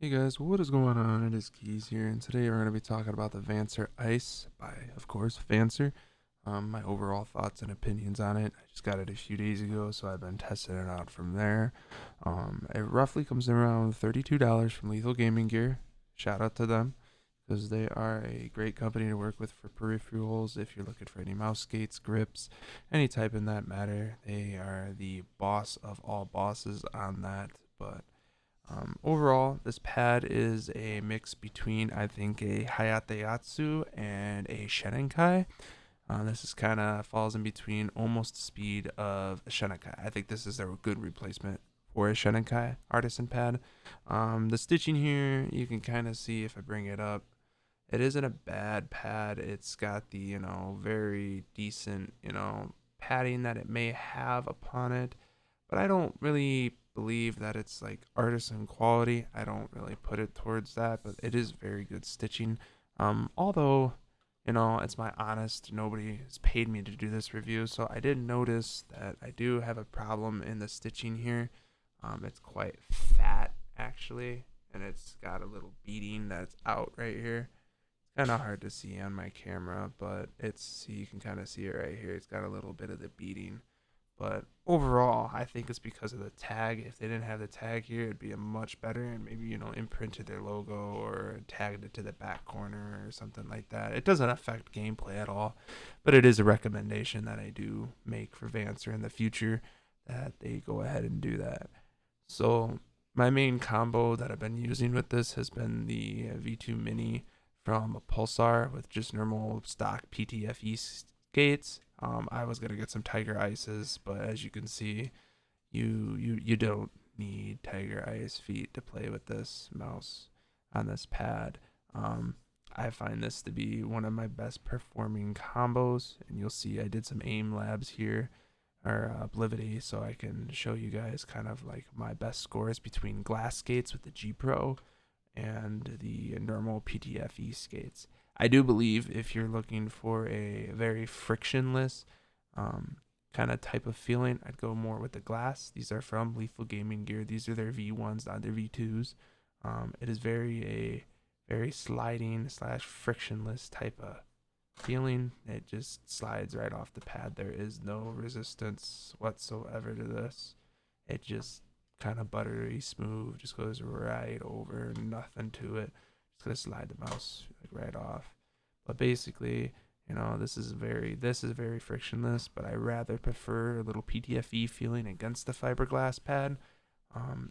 Hey guys, what is going on? It is Keys here, and today we're going to be talking about the Vancer Ice by, of course, Vancer. My overall thoughts and opinions on it. I just got it a few days ago, so I've been testing it out from there. It roughly comes in around $32 from Lethal Gaming Gear. Shout out to them because they are a great company to work with for peripherals. If you're looking for any mouse skates, grips, any type in that matter, they are the boss of all bosses on that. But overall, this pad is a mix between, I think, a Hayate and a Shidenkai. This is kind of falls in between almost the speed of a Shidenkai. I think this is a good replacement for a Shidenkai artisan pad. The stitching here, you can kind of see if I bring it up. It isn't a bad pad. It's got the, very decent, padding that it may have upon it, but I don't really believe that it's like artisan quality. I don't really put it towards that, but it is very good stitching. Although, it's my honest, nobody has paid me to do this review, so I did notice that I do have a problem in the stitching here. It's quite fat actually, and it's got a little beading that's out right here. It's kind of hard to see on my camera, but you can kind of see it right here. It's got a little bit of the beading, but overall, I think it's because of the tag. If they didn't have the tag here, it'd be a much better, and maybe, imprinted their logo or tagged it to the back corner or something like that. It doesn't affect gameplay at all, but it is a recommendation that I do make for Vancer in the future that they go ahead and do that. So my main combo that I've been using with this has been the V2 Mini from a Pulsar with just normal stock PTFE skates. I was gonna get some Tiger Ices, but as you can see, you don't need Tiger Ice feet to play with this mouse on this pad. I find this to be one of my best performing combos, and you'll see I did some aim labs here or Oblivity, so I can show you guys kind of like my best scores between glass skates with the G Pro and the normal PTFE skates. I do believe if you're looking for a very frictionless kind of type of feeling, I'd go more with the glass. These are from Lethal Gaming Gear. These are their V1s, not their V2s. It is very sliding slash frictionless type of feeling. It just slides right off the pad. There is no resistance whatsoever to this. It just kind of buttery smooth, just goes right over, nothing to it. Just gonna slide the mouse like right off. But basically, this is very frictionless, but I rather prefer a little PTFE feeling against the fiberglass pad.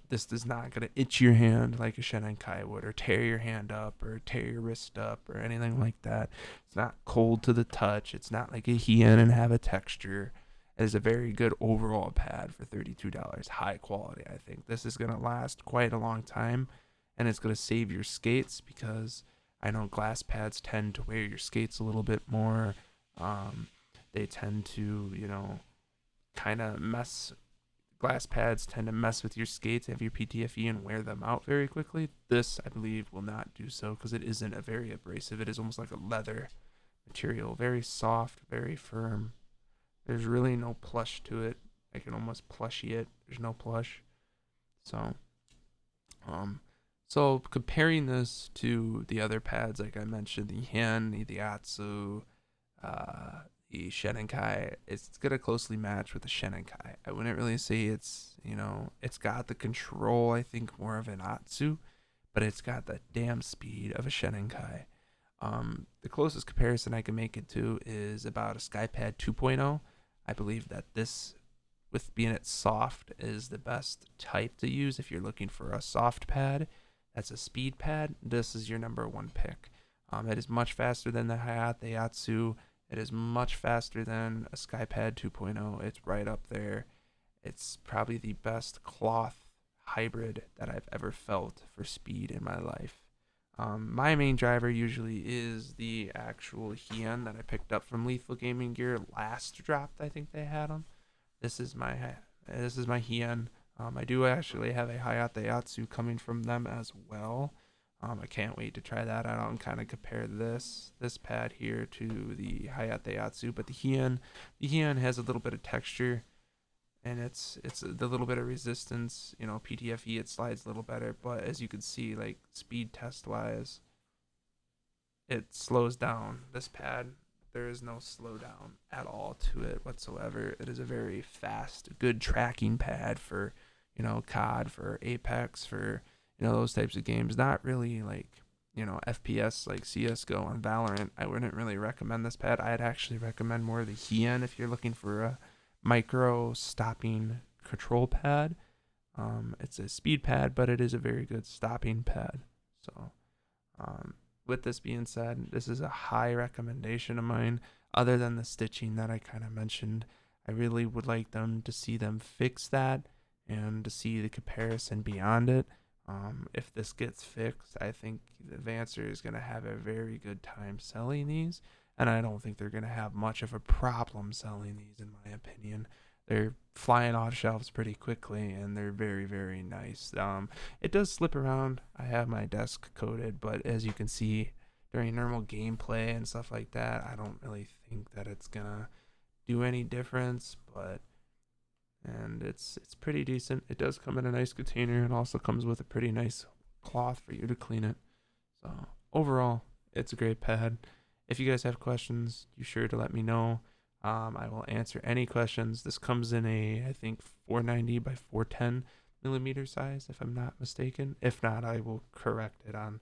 This is not gonna itch your hand like a Shinenkai would, or tear your hand up, or tear your wrist up, or anything like that. It's not cold to the touch. It's not like a Hien and have a texture. It is a very good overall pad for $32. High quality, I think. This is gonna last quite a long time, and it's gonna save your skates because I know glass pads tend to wear your skates a little bit more. Um, they tend to, kind of mess glass pads tend to mess with your skates, have your PTFE, and wear them out very quickly. This, I believe, will not do so because it isn't a very abrasive. It is almost like a leather material, very soft, very firm. There's really no plush to it. I can almost plushy it. There's no plush. So, um, so comparing this to the other pads, like I mentioned, the Hen, the Atsu, uh, the Shinenkai, it's gonna closely match with the Shinenkai. I wouldn't really say it's got the control. I think more of an Atsu, but it's got the damn speed of a Shinenkai. The closest comparison I can make it to is about a Skypad 2.0. I believe that this, with being it soft, is the best type to use if you're looking for a soft pad. That's a speed pad. This is your number one pick. It is much faster than the Hayate Yatsu. It is much faster than a Skypad 2.0. It's right up there. It's probably the best cloth hybrid that I've ever felt for speed in my life. My main driver usually is the actual Hien that I picked up from Lethal Gaming Gear last dropped. I think they had them. This is my this is my Hien. I do actually have a Hayate Yatsu coming from them as well. I can't wait to try that out and kind of compare this pad here to the Hayate Yatsu. But the Hien has a little bit of texture. and it's the little bit of resistance, PTFE, it slides a little better, but as you can see, like speed test wise, it slows down. This pad, there is no slowdown at all to it whatsoever. It is a very fast, good tracking pad for, COD, for Apex, for, those types of games. Not really like, FPS like CSGO and Valorant. I wouldn't really recommend this pad. I'd actually recommend more of the Hien if you're looking for a micro stopping control pad. It's a speed pad, but it is a very good stopping pad. So, um, with this being said, this is a high recommendation of mine. Other than the stitching that I kind of mentioned, I really would like them to see them fix that and to see the comparison beyond it. If this gets fixed, I think the Vancer is going to have a very good time selling these, and I don't think they're going to have much of a problem selling these, in my opinion. They're flying off shelves pretty quickly, and they're very, very nice. It does slip around. I have my desk coated, but as you can see during normal gameplay and stuff like that, I don't really think that it's gonna do any difference. But and it's pretty decent. It does come in a nice container, and also comes with a pretty nice cloth for you to clean it. So overall, it's a great pad. If you guys have questions, you sure to let me know. I will answer any questions. This comes in a, I think, 490 by 410 millimeter size, if I'm not mistaken. If not, I will correct it on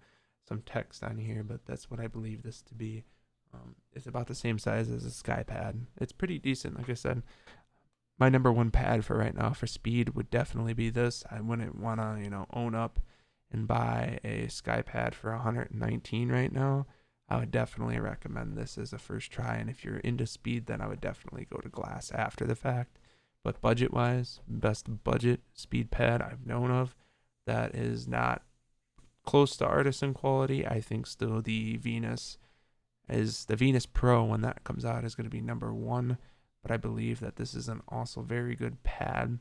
some text on here, but that's what I believe this to be. It's about the same size as a Sky Pad. It's pretty decent. Like I said, my number one pad for right now for speed would definitely be this. I wouldn't want to, own up and buy a Sky Pad for 119 right now. I would definitely recommend this as a first try. And if you're into speed, then I would definitely go to glass after the fact. But budget wise, best budget speed pad I've known of that is not close to Artisan quality. I think still the Venus Pro when that comes out is going to be number one. But I believe that this is an also very good pad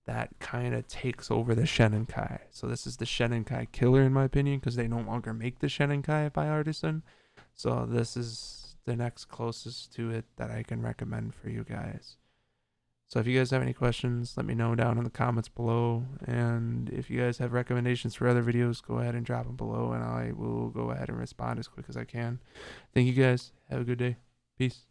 that kind of takes over the SHIDENKAI. So this is the SHIDENKAI killer in my opinion, because they no longer make the SHIDENKAI by Artisan. So this is the next closest to it that I can recommend for you guys. So if you guys have any questions, let me know down in the comments below. And if you guys have recommendations for other videos, go ahead and drop them below, and I will go ahead and respond as quick as I can. Thank you guys. Have a good day. Peace.